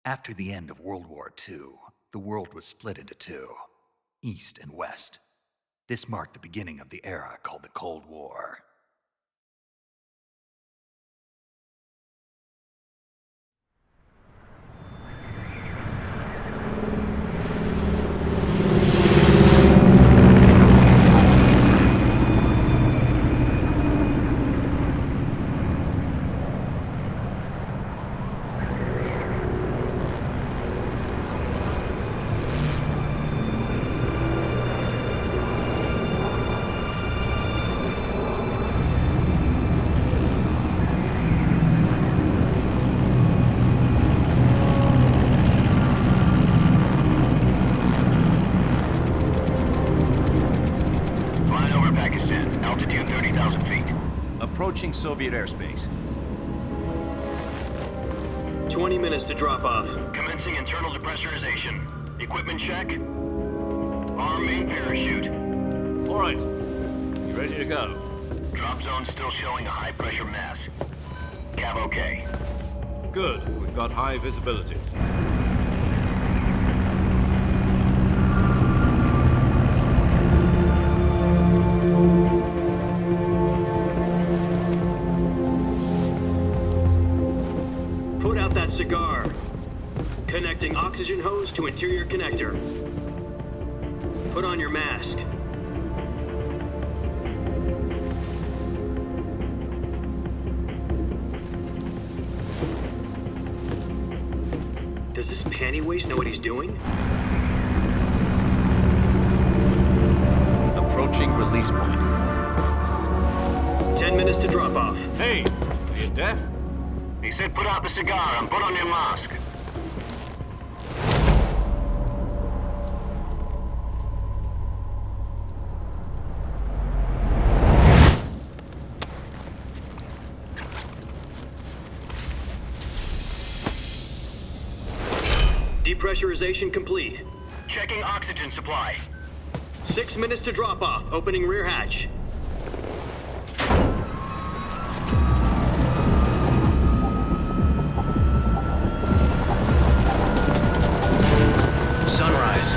After the end of World War II, the world was split into two, East and West. This marked the beginning of the era called the Cold War. Approaching Soviet airspace. 20 minutes to drop off. Commencing internal depressurization. Equipment check. Arm main parachute. All right. You ready to go? Drop zone still showing a high pressure mass. Cav okay. Good. We've got high visibility. Put out that cigar. Connecting oxygen hose to interior connector. Put on your mask. Does this panty waste know what he's doing? Approaching release point. 10 minutes to drop off. Hey, are you deaf? He said put out the cigar and put on your mask. Depressurization complete. Checking oxygen supply. 6 minutes to drop off. Opening rear hatch. Sunrise.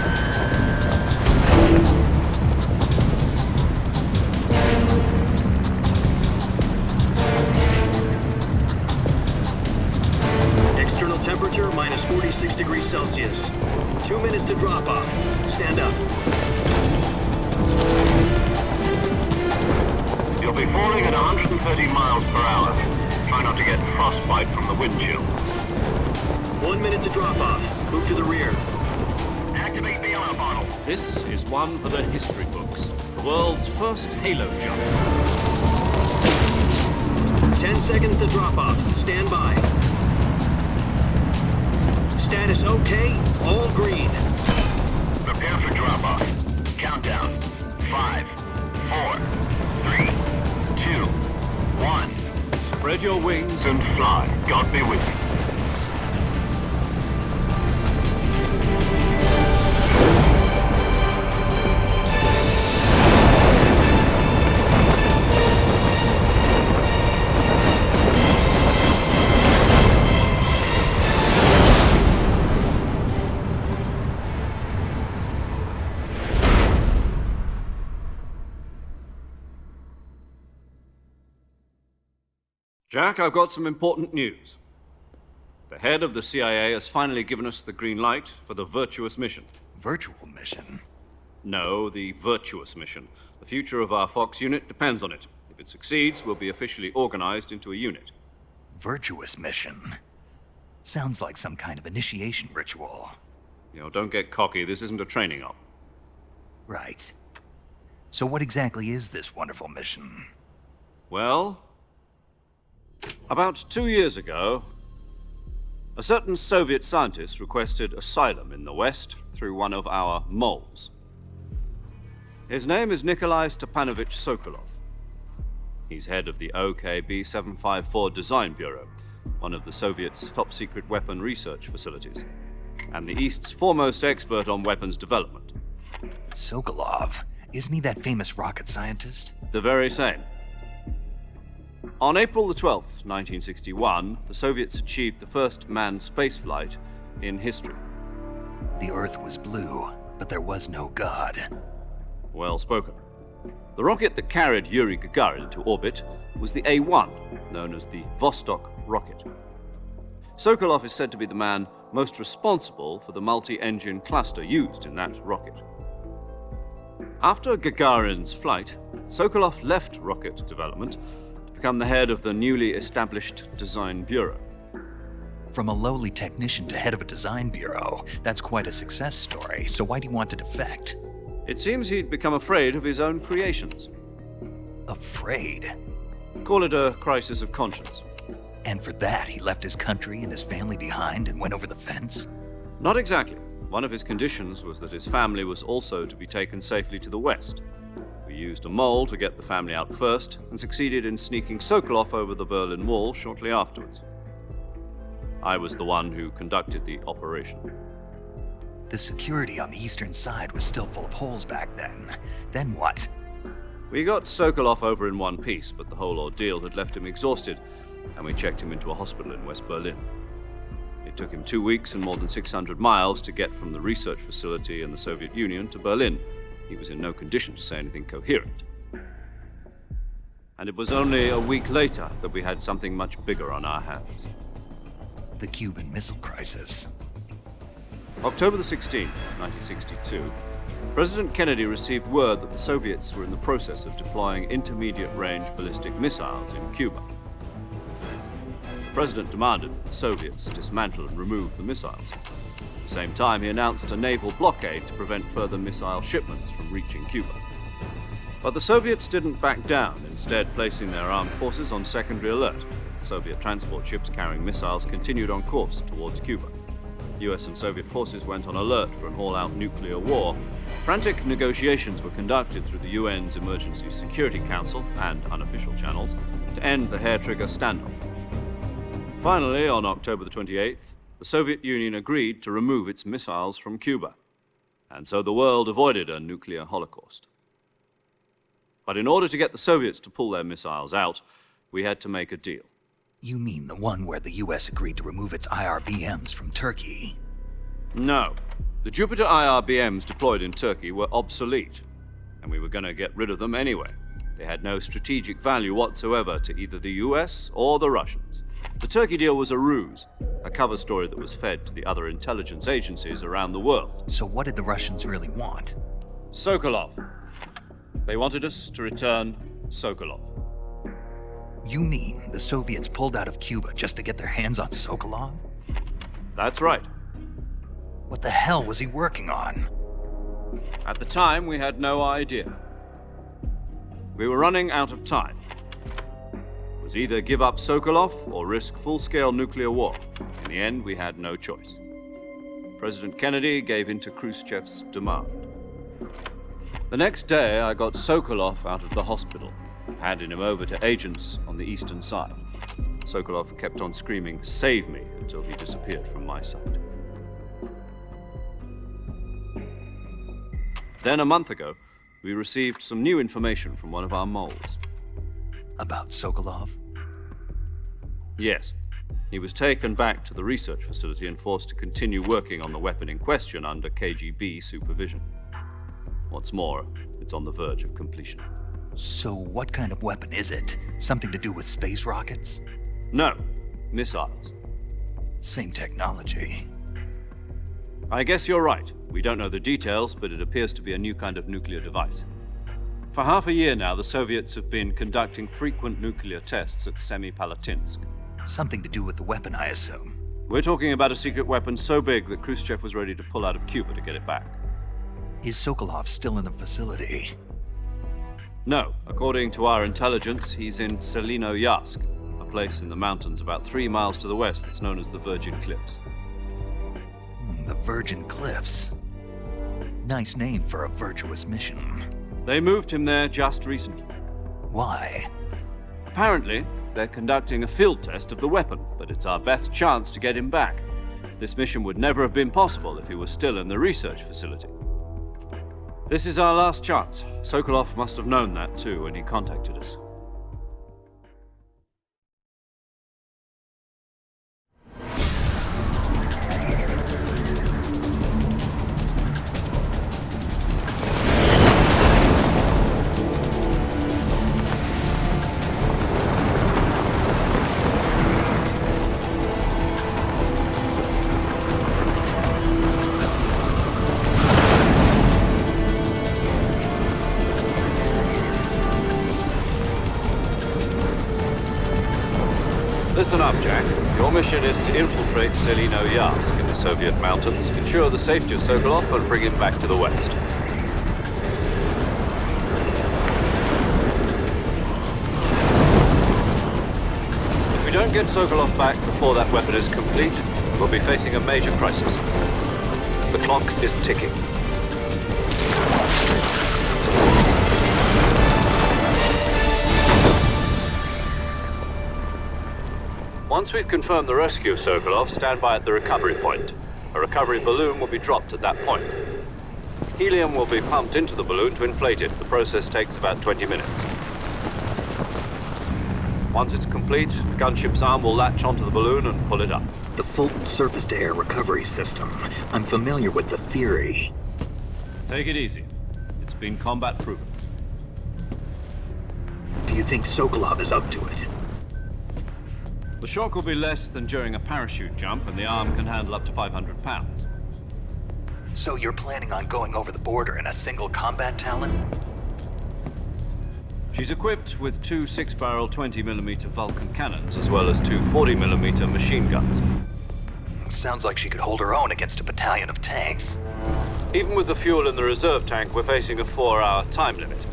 External temperature minus 46 degrees Celsius. 2 minutes to drop off. Stand up. You'll be falling at 130 miles per hour. Try not to get frostbite from the wind chill. 1 minute to drop off. Move to the rear. Activate bailout bottle. This is one for the history books. The world's first halo jump. 10 seconds to drop off. Stand by. Status okay. All green. Prepare for drop off. Countdown. 5, 4, 3, 2, 1. Spread your wings And fly. God be with you. Jack, I've got some important news. The head of the CIA has finally given us the green light for the virtuous mission. Virtual mission? No, the virtuous mission. The future of our Fox unit depends on it. If it succeeds, we'll be officially organized into a unit. Virtuous mission? Sounds like some kind of initiation ritual. You know, don't get cocky. This isn't a training op. Right. So what exactly is this wonderful mission? Well, about 2 years ago, a certain Soviet scientist requested asylum in the West through one of our moles. His name is Nikolai Stepanovich Sokolov. He's head of the OKB 754 Design Bureau, one of the Soviets' top-secret weapon research facilities, and the East's foremost expert on weapons development. Sokolov? Isn't he that famous rocket scientist? The very same. On April the 12th, 1961, the Soviets achieved the first manned spaceflight in history. The Earth was blue, but there was no God. Well spoken. The rocket that carried Yuri Gagarin to orbit was the A-1, known as the Vostok rocket. Sokolov is said to be the man most responsible for the multi-engine cluster used in that rocket. After Gagarin's flight, Sokolov left rocket development to become the head of the newly established design bureau. From a lowly technician to head of a design bureau, that's quite a success story, so why do you want to defect? It seems he'd become afraid of his own creations. Afraid? Call it a crisis of conscience. And for that, he left his country and his family behind and went over the fence? Not exactly. One of his conditions was that his family was also to be taken safely to the west. We used a mole to get the family out first and succeeded in sneaking Sokolov over the Berlin Wall shortly afterwards. I was the one who conducted the operation. The security on the eastern side was still full of holes back then. Then what? We got Sokolov over in one piece, but the whole ordeal had left him exhausted, and we checked him into a hospital in West Berlin. It took him 2 weeks and more than 600 miles to get from the research facility in the Soviet Union to Berlin. He was in no condition to say anything coherent. And it was only a week later that we had something much bigger on our hands. The Cuban Missile Crisis. October the 16th, 1962, President Kennedy received word that the Soviets were in the process of deploying intermediate-range ballistic missiles in Cuba. The president demanded that the Soviets dismantle and remove the missiles. At the same time, he announced a naval blockade to prevent further missile shipments from reaching Cuba. But the Soviets didn't back down, instead placing their armed forces on secondary alert. Soviet transport ships carrying missiles continued on course towards Cuba. US and Soviet forces went on alert for an all-out nuclear war. Frantic negotiations were conducted through the UN's Emergency Security Council and unofficial channels to end the hair-trigger standoff. Finally, on October the 28th, the Soviet Union agreed to remove its missiles from Cuba. And so the world avoided a nuclear holocaust. But in order to get the Soviets to pull their missiles out, we had to make a deal. You mean the one where the US agreed to remove its IRBMs from Turkey? No. The Jupiter IRBMs deployed in Turkey were obsolete, and we were going to get rid of them anyway. They had no strategic value whatsoever to either the US or the Russians. The Turkey deal was a ruse, a cover story that was fed to the other intelligence agencies around the world. So what did the Russians really want? Sokolov. They wanted us to return Sokolov. You mean the Soviets pulled out of Cuba just to get their hands on Sokolov? That's right. What the hell was he working on? At the time, we had no idea. We were running out of time. It was either give up Sokolov or risk full-scale nuclear war. In the end, we had no choice. President Kennedy gave in to Khrushchev's demand. The next day, I got Sokolov out of the hospital, handing him over to agents on the eastern side. Sokolov kept on screaming, "Save me," until he disappeared from my sight. Then a month ago, we received some new information from one of our moles. About Sokolov? Yes. He was taken back to the research facility and forced to continue working on the weapon in question under KGB supervision. What's more, it's on the verge of completion. So what kind of weapon is it? Something to do with space rockets? No, missiles. Same technology. I guess you're right. We don't know the details, but it appears to be a new kind of nuclear device. For half a year now, the Soviets have been conducting frequent nuclear tests at Semipalatinsk. Something to do with the weapon, I assume. We're talking about a secret weapon so big that Khrushchev was ready to pull out of Cuba to get it back. Is Sokolov still in the facility? No. According to our intelligence, he's in Selino-Yarsk, a place in the mountains about 3 miles to the west that's known as the Virgin Cliffs. The Virgin Cliffs. Nice name for a virtuous mission. They moved him there just recently. Why? Apparently, they're conducting a field test of the weapon, but it's our best chance to get him back. This mission would never have been possible if he was still in the research facility. This is our last chance. Sokolov must have known that too when he contacted us. mission is to infiltrate Selino-Yarsk in the Soviet mountains, ensure the safety of Sokolov, and bring him back to the West. If we don't get Sokolov back before that weapon is complete, we'll be facing a major crisis. The clock is ticking. Once we've confirmed the rescue of Sokolov, stand by at the recovery point. A recovery balloon will be dropped at that point. Helium will be pumped into the balloon to inflate it. The process takes about 20 minutes. Once it's complete, the gunship's arm will latch onto the balloon and pull it up. The Fulton surface-to-air recovery system. I'm familiar with the theory. Take it easy. It's been combat proven. Do you think Sokolov is up to it? The shock will be less than during a parachute jump, and the arm can handle up to 500 pounds. So you're planning on going over the border in a single combat Talon? She's equipped with two 6-barrel 20mm Vulcan cannons, as well as two 40mm machine guns. Sounds like she could hold her own against a battalion of tanks. Even with the fuel in the reserve tank, we're facing a 4-hour time limit.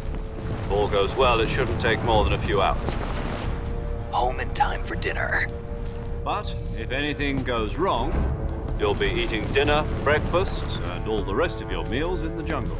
If all goes well, it shouldn't take more than a few hours. Home in time for dinner. But if anything goes wrong, you'll be eating dinner, breakfast, and all the rest of your meals in the jungle.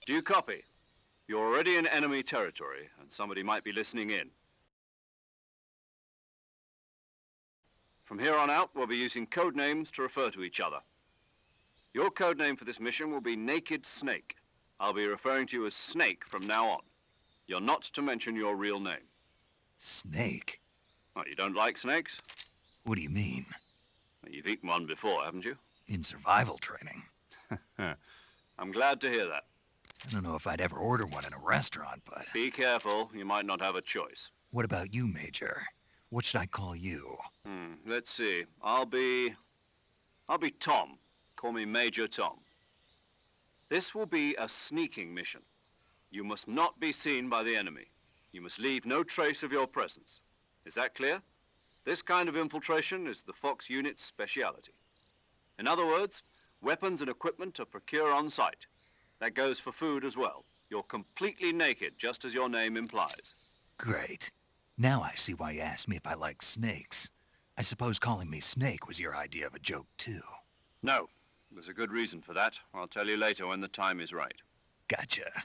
Do you copy? You're already in enemy territory, and somebody might be listening in. From here on out, we'll be using code names to refer to each other. Your code name for this mission will be Naked Snake. I'll be referring to you as Snake from now on. You're not to mention your real name. Snake? Oh, you don't like snakes? What do you mean? Well, you've eaten one before, haven't you? In survival training. I'm glad to hear that. I don't know if I'd ever order one in a restaurant, but... Be careful, you might not have a choice. What about you, Major? What should I call you? Let's see. I'll be Tom. Call me Major Tom. This will be a sneaking mission. You must not be seen by the enemy. You must leave no trace of your presence. Is that clear? This kind of infiltration is the Fox unit's speciality. In other words, weapons and equipment are procured on site. That goes for food as well. You're completely naked, just as your name implies. Great. Now I see why you asked me if I like snakes. I suppose calling me Snake was your idea of a joke, too. No. There's a good reason for that. I'll tell you later when the time is right. Gotcha.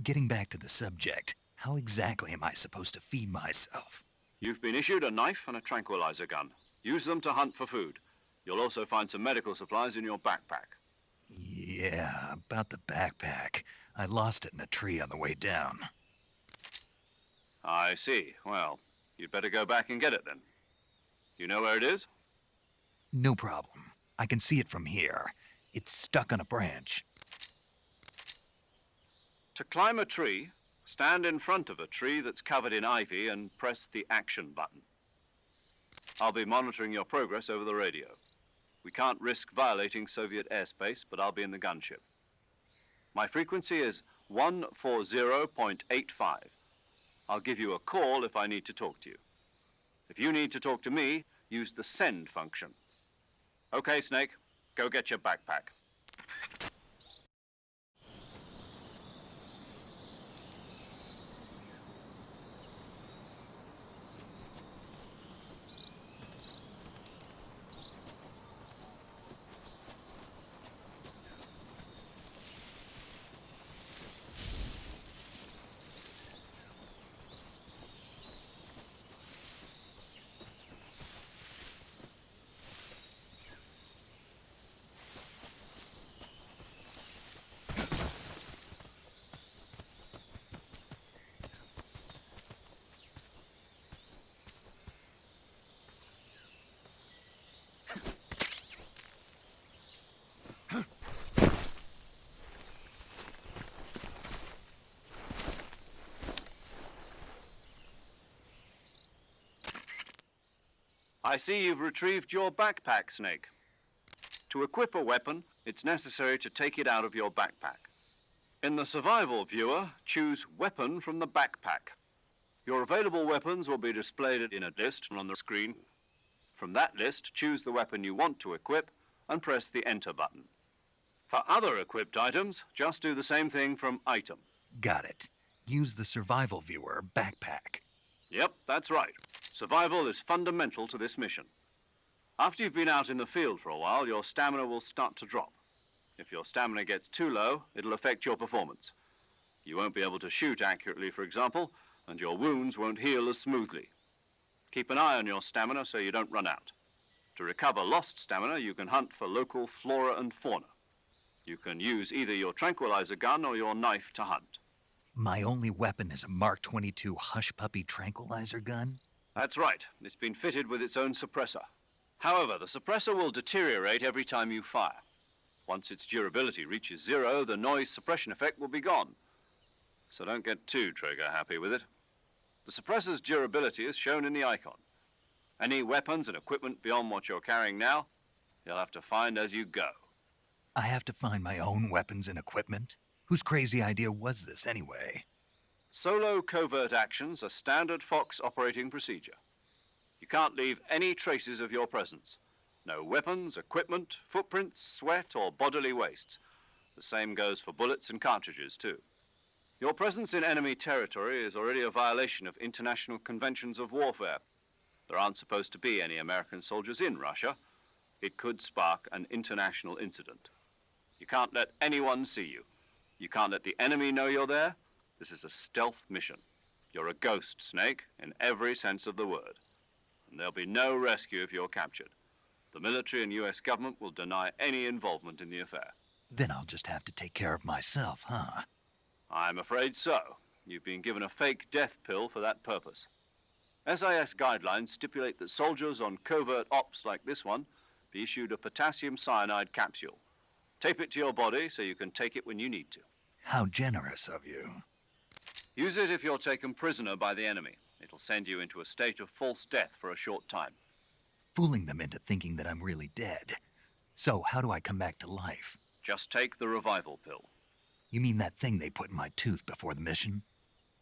Getting back to the subject, how exactly am I supposed to feed myself? You've been issued a knife and a tranquilizer gun. Use them to hunt for food. You'll also find some medical supplies in your backpack. Yeah, about the backpack. I lost it in a tree on the way down. I see. Well, you'd better go back and get it then. You know where it is? No problem. I can see it from here. It's stuck on a branch. To climb a tree, stand in front of a tree that's covered in ivy and press the action button. I'll be monitoring your progress over the radio. We can't risk violating Soviet airspace, but I'll be in the gunship. My frequency is 140.85. I'll give you a call if I need to talk to you. If you need to talk to me, use the send function. Okay, Snake, go get your backpack. I see you've retrieved your backpack, Snake. To equip a weapon, it's necessary to take it out of your backpack. In the survival viewer, choose Weapon from the backpack. Your available weapons will be displayed in a list on the screen. From that list, choose the weapon you want to equip and press the Enter button. For other equipped items, just do the same thing from Item. Got it. Use the survival viewer backpack. Yep, that's right. Survival is fundamental to this mission. After you've been out in the field for a while, your stamina will start to drop. If your stamina gets too low, it'll affect your performance. You won't be able to shoot accurately, for example, and your wounds won't heal as smoothly. Keep an eye on your stamina so you don't run out. To recover lost stamina, you can hunt for local flora and fauna. You can use either your tranquilizer gun or your knife to hunt. My only weapon is a Mark 22 Hush Puppy tranquilizer gun? That's right. It's been fitted with its own suppressor. However, the suppressor will deteriorate every time you fire. Once its durability reaches 0, the noise suppression effect will be gone. So don't get too trigger happy with it. The suppressor's durability is shown in the icon. Any weapons and equipment beyond what you're carrying now, you'll have to find as you go. I have to find my own weapons and equipment? Whose crazy idea was this anyway? Solo covert actions are standard Fox operating procedure. You can't leave any traces of your presence. No weapons, equipment, footprints, sweat, or bodily wastes. The same goes for bullets and cartridges, too. Your presence in enemy territory is already a violation of international conventions of warfare. There aren't supposed to be any American soldiers in Russia. It could spark an international incident. You can't let anyone see you. You can't let the enemy know you're there. This is a stealth mission. You're a ghost, Snake, in every sense of the word. And there'll be no rescue if you're captured. The military and US government will deny any involvement in the affair. Then I'll just have to take care of myself, huh? I'm afraid so. You've been given a fake death pill for that purpose. SIS guidelines stipulate that soldiers on covert ops like this one be issued a potassium cyanide capsule. Tape it to your body so you can take it when you need to. How generous of you. Use it if you're taken prisoner by the enemy. It'll send you into a state of false death for a short time. Fooling them into thinking that I'm really dead. So how do I come back to life? Just take the revival pill. You mean that thing they put in my tooth before the mission?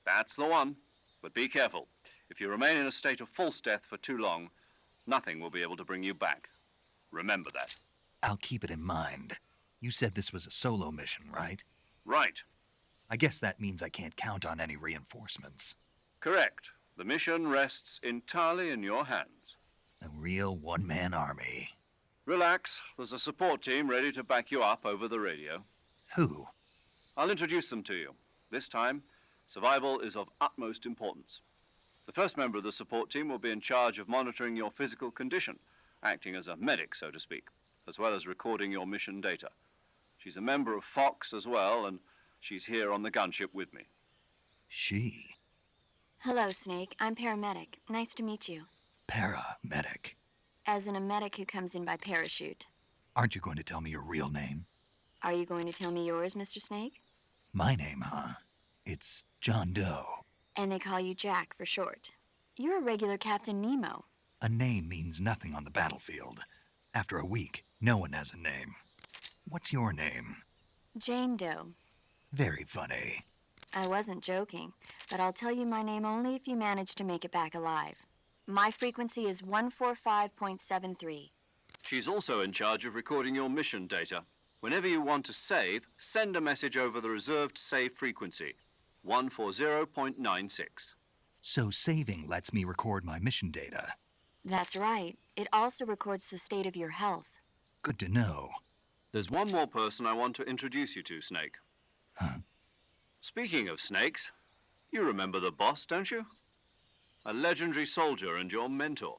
That's the one. But be careful. If you remain in a state of false death for too long, nothing will be able to bring you back. Remember that. I'll keep it in mind. You said this was a solo mission, right? Right. I guess that means I can't count on any reinforcements. Correct. The mission rests entirely in your hands. A real one-man army. Relax. There's a support team ready to back you up over the radio. Who? I'll introduce them to you. This time, survival is of utmost importance. The first member of the support team will be in charge of monitoring your physical condition, acting as a medic, so to speak, as well as recording your mission data. She's a member of Fox as well, and she's here on the gunship with me. She? Hello, Snake. I'm paramedic. Nice to meet you. Paramedic. As in a medic who comes in by parachute. Aren't you going to tell me your real name? Are you going to tell me yours, Mr. Snake? My name, huh? It's John Doe. And they call you Jack for short. You're a regular Captain Nemo. A name means nothing on the battlefield. After a week, no one has a name. What's your name? Jane Doe. Very funny. I wasn't joking, but I'll tell you my name only if you manage to make it back alive. My frequency is 145.73. She's also in charge of recording your mission data. Whenever you want to save, send a message over the reserved save frequency, 140.96. So saving lets me record my mission data. That's right. It also records the state of your health. Good to know. There's one more person I want to introduce you to, Snake. Huh? Speaking of snakes, you remember the boss, don't you? A legendary soldier and your mentor.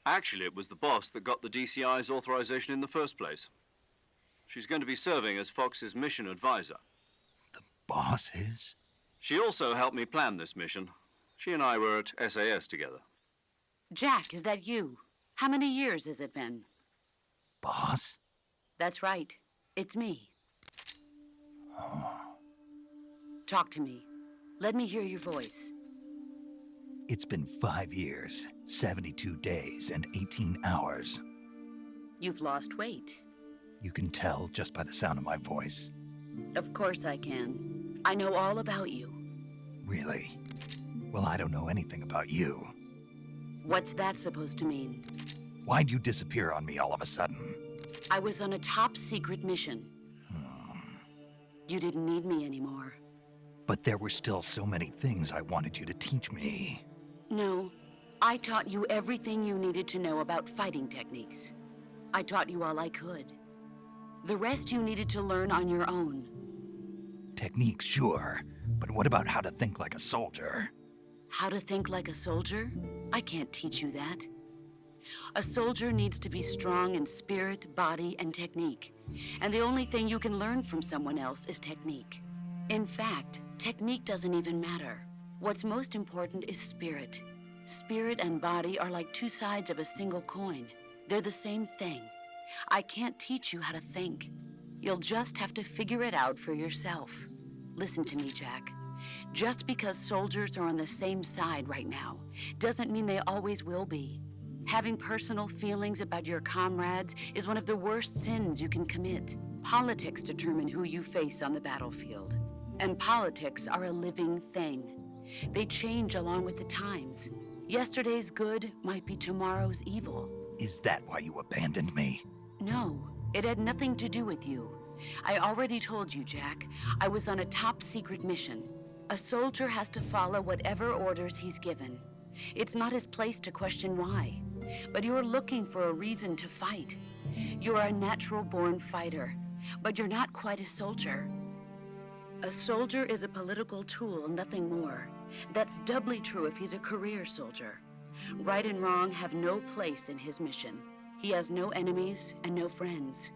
Actually, it was the boss that got the DCI's authorization in the first place. She's going to be serving as Fox's mission advisor. The boss is? She also helped me plan this mission. She and I were at SAS together. Jack, is that you? How many years has it been? Boss? That's right. It's me. Talk to me. Let me hear your voice. It's been 5 years, 72 days, and 18 hours. You've lost weight. You can tell just by the sound of my voice. Of course I can. I know all about you. Really? Well, I don't know anything about you. What's that supposed to mean? Why'd you disappear on me all of a sudden? I was on a top secret mission. You didn't need me anymore. But there were still so many things I wanted you to teach me. No, I taught you everything you needed to know about fighting techniques. I taught you all I could. The rest you needed to learn on your own. Techniques, sure. But what about how to think like a soldier? How to think like a soldier? I can't teach you that. A soldier needs to be strong in spirit, body, and technique. And the only thing you can learn from someone else is technique. In fact, technique doesn't even matter. What's most important is spirit. Spirit and body are like two sides of a single coin. They're the same thing. I can't teach you how to think. You'll just have to figure it out for yourself. Listen to me, Jack. Just because soldiers are on the same side right now doesn't mean they always will be. Having personal feelings about your comrades is one of the worst sins you can commit. Politics determine who you face on the battlefield. And politics are a living thing. They change along with the times. Yesterday's good might be tomorrow's evil. Is that why you abandoned me? No, it had nothing to do with you. I already told you, Jack. I was on a top secret mission. A soldier has to follow whatever orders he's given. It's not his place to question why. But you're looking for a reason to fight. You're a natural-born fighter, but you're not quite a soldier. A soldier is a political tool, nothing more. That's doubly true if he's a career soldier. Right and wrong have no place in his mission. He has no enemies and no friends.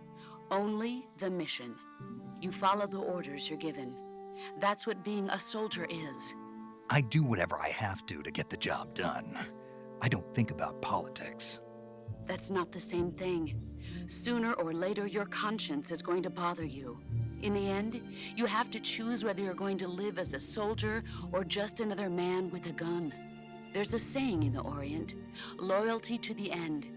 Only the mission. You follow the orders you're given. That's what being a soldier is. I do whatever I have to get the job done. I don't think about politics. That's not the same thing. Sooner or later, your conscience is going to bother you. In the end, you have to choose whether you're going to live as a soldier or just another man with a gun. There's a saying in the Orient, loyalty to the end.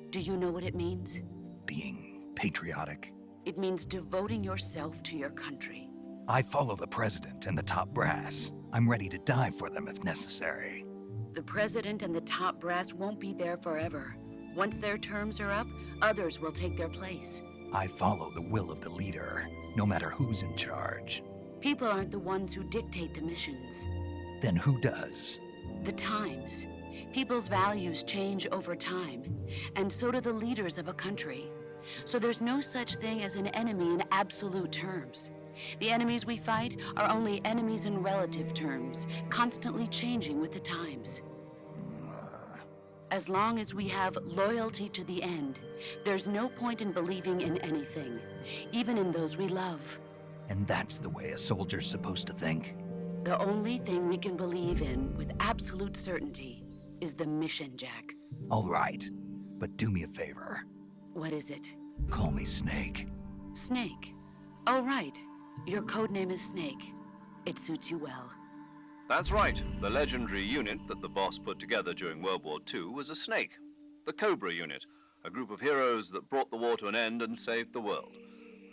Do you know what it means? Being patriotic. It means devoting yourself to your country. I follow the president and the top brass. I'm ready to die for them if necessary. The president and the top brass won't be there forever. Once their terms are up, others will take their place. I follow the will of the leader, no matter who's in charge. People aren't the ones who dictate the missions. Then who does? The times. People's values change over time, and so do the leaders of a country. So there's no such thing as an enemy in absolute terms. The enemies we fight are only enemies in relative terms, constantly changing with the times. As long as we have loyalty to the end, there's no point in believing in anything, even in those we love. And that's the way a soldier's supposed to think? The only thing we can believe in with absolute certainty is the mission, Jack. All right, but do me a favor. What is it? Call me Snake. Snake. Oh, right. Your code name is Snake. It suits you well. That's right. The legendary unit that the boss put together during World War II was a snake. The Cobra unit, a group of heroes that brought the war to an end and saved the world.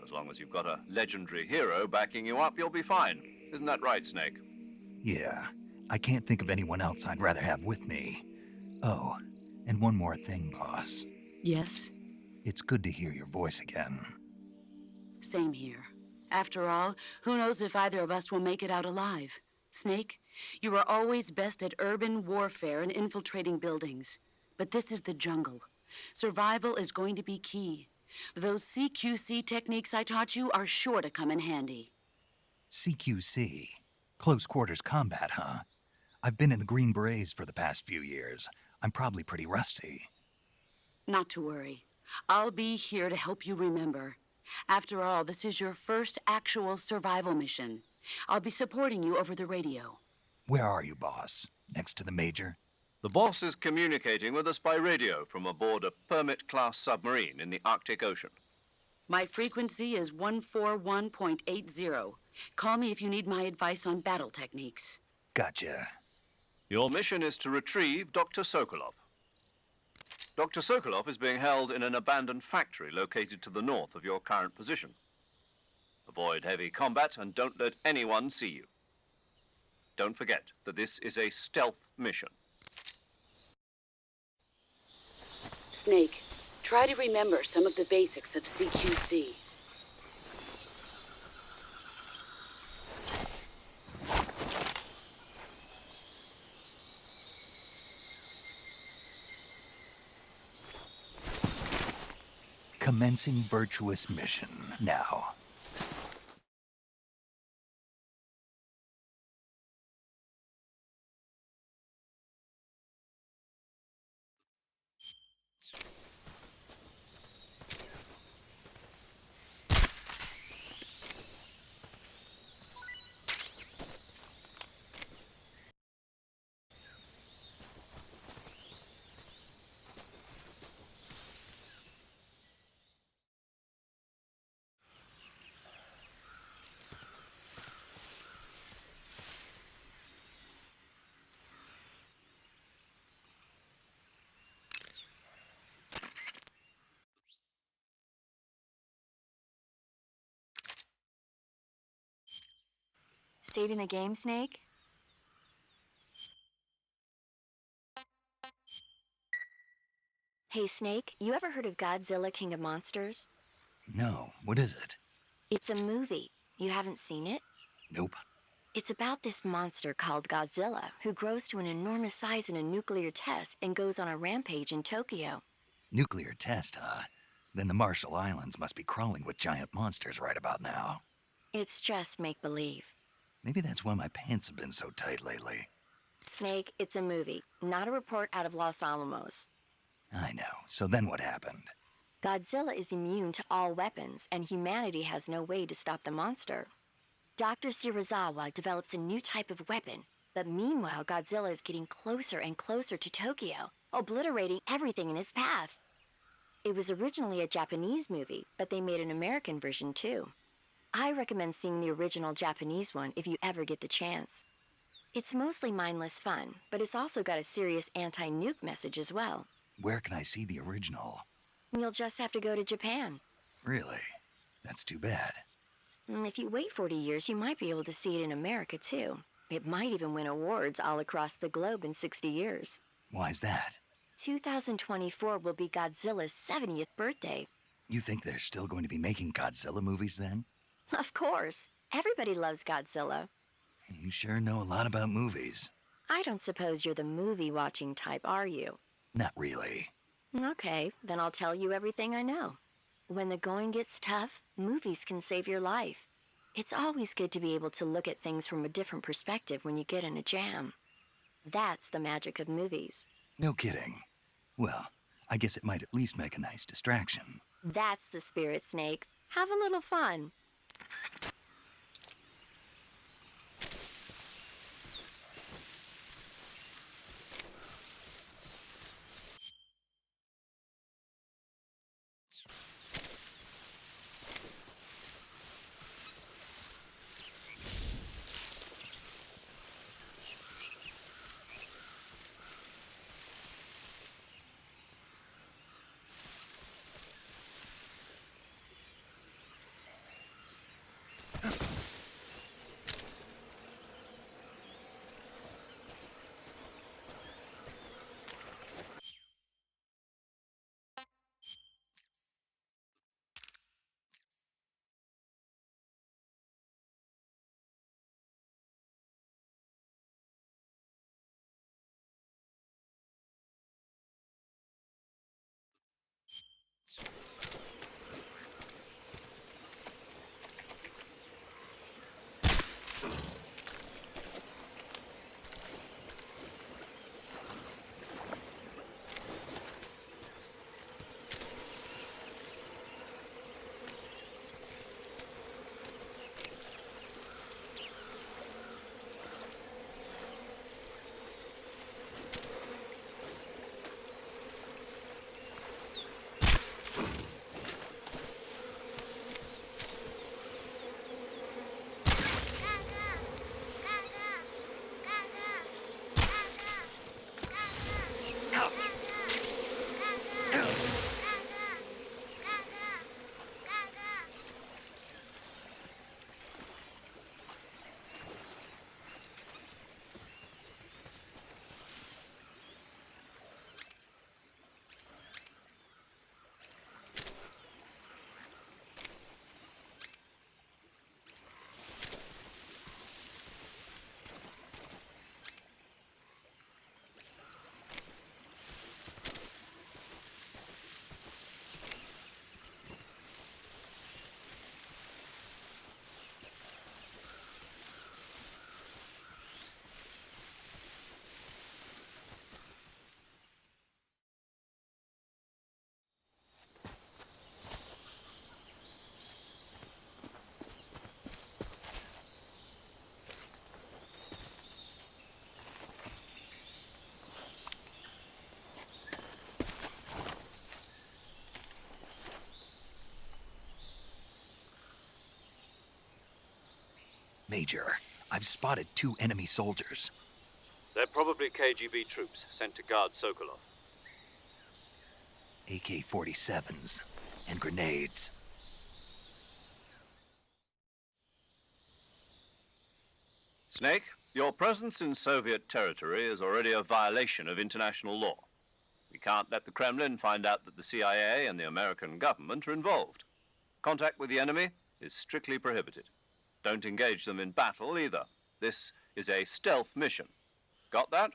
As long as you've got a legendary hero backing you up, you'll be fine. Isn't that right, Snake? Yeah, I can't think of anyone else I'd rather have with me. Oh, and one more thing, boss. Yes? It's good to hear your voice again. Same here. After all, who knows if either of us will make it out alive? Snake, you are always best at urban warfare and infiltrating buildings. But this is the jungle. Survival is going to be key. Those CQC techniques I taught you are sure to come in handy. CQC? Close quarters combat, huh? I've been in the Green Berets for the past few years. I'm probably pretty rusty. Not to worry. I'll be here to help you remember. After all, this is your first actual survival mission. I'll be supporting you over the radio. Where are you, boss? Next to the Major? The boss is communicating with us by radio from aboard a Permit-class submarine in the Arctic Ocean. My frequency is 141.80. Call me if you need my advice on battle techniques. Gotcha. Your mission is to retrieve Dr. Sokolov. Dr. Sokolov is being held in an abandoned factory located to the north of your current position. Avoid heavy combat and don't let anyone see you. Don't forget that this is a stealth mission. Snake, try to remember some of the basics of CQC. Commencing virtuous mission now. Saving the game, Snake? Hey, Snake, you ever heard of Godzilla King of Monsters? No, what is it? It's a movie. You haven't seen it? Nope. It's about this monster called Godzilla, who grows to an enormous size in a nuclear test and goes on a rampage in Tokyo. Nuclear test, huh? Then the Marshall Islands must be crawling with giant monsters right about now. It's just make-believe. Maybe that's why my pants have been so tight lately. Snake, it's a movie, not a report out of Los Alamos. I know. So then what happened? Godzilla is immune to all weapons, and humanity has no way to stop the monster. Dr. Shirazawa develops a new type of weapon, but meanwhile Godzilla is getting closer and closer to Tokyo, obliterating everything in his path. It was originally a Japanese movie, but they made an American version too. I recommend seeing the original Japanese one if you ever get the chance. It's mostly mindless fun, but it's also got a serious anti-nuke message as well. Where can I see the original? You'll just have to go to Japan. Really? That's too bad. If you wait 40 years, you might be able to see it in America too. It might even win awards all across the globe in 60 years. Why's that? 2024 will be Godzilla's 70th birthday. You think they're still going to be making Godzilla movies then? Of course. Everybody loves Godzilla. You sure know a lot about movies. I don't suppose you're the movie-watching type, are you? Not really. Okay, then I'll tell you everything I know. When the going gets tough, movies can save your life. It's always good to be able to look at things from a different perspective when you get in a jam. That's the magic of movies. No kidding. Well, I guess it might at least make a nice distraction. That's the spirit, Snake. Have a little fun. Major, I've spotted 2 enemy soldiers. They're probably KGB troops sent to guard Sokolov. AK-47s and grenades. Snake, your presence in Soviet territory is already a violation of international law. We can't let the Kremlin find out that the CIA and the American government are involved. Contact with the enemy is strictly prohibited. Don't engage them in battle either. This is a stealth mission. Got that?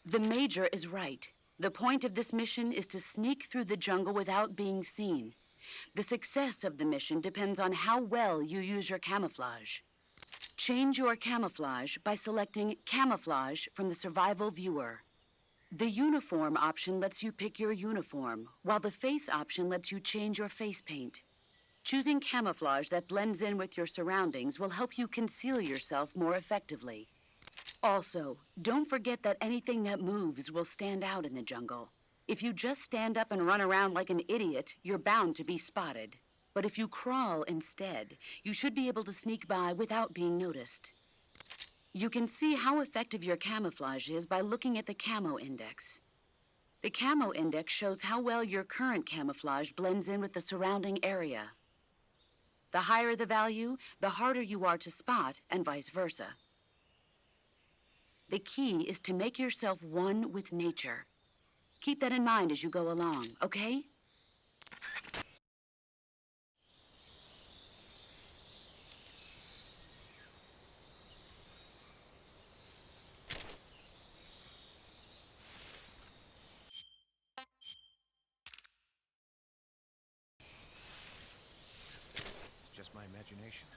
The Major is right. The point of this mission is to sneak through the jungle without being seen. The success of the mission depends on how well you use your camouflage. Change your camouflage by selecting Camouflage from the Survival Viewer. The Uniform option lets you pick your uniform, while the Face option lets you change your face paint. Choosing camouflage that blends in with your surroundings will help you conceal yourself more effectively. Also, don't forget that anything that moves will stand out in the jungle. If you just stand up and run around like an idiot, you're bound to be spotted. But if you crawl instead, you should be able to sneak by without being noticed. You can see how effective your camouflage is by looking at the camo index. The camo index shows how well your current camouflage blends in with the surrounding area. The higher the value, the harder you are to spot, and vice versa. The key is to make yourself one with nature. Keep that in mind as you go along, okay? It's just my imagination.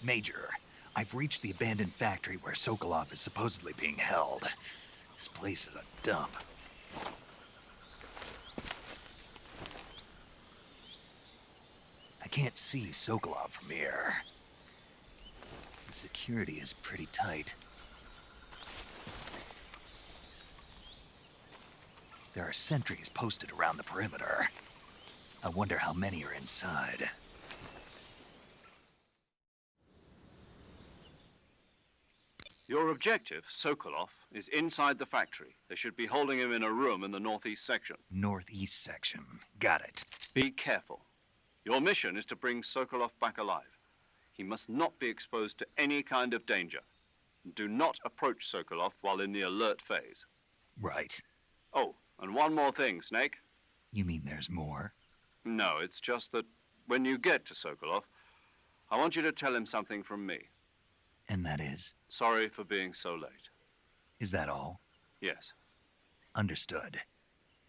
Major, I've reached the abandoned factory where Sokolov is supposedly being held. This place is a dump. I can't see Sokolov from here. The security is pretty tight. There are sentries posted around the perimeter. I wonder how many are inside. Your objective, Sokolov, is inside the factory. They should be holding him in a room in the northeast section. Northeast section. Got it. Be careful. Your mission is to bring Sokolov back alive. He must not be exposed to any kind of danger. Do not approach Sokolov while in the alert phase. Right. Oh, and one more thing, Snake. You mean there's more? No, it's just that when you get to Sokolov, I want you to tell him something from me. And that is? Sorry for being so late. Is that all? Yes. Understood.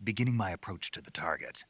Beginning my approach to the target.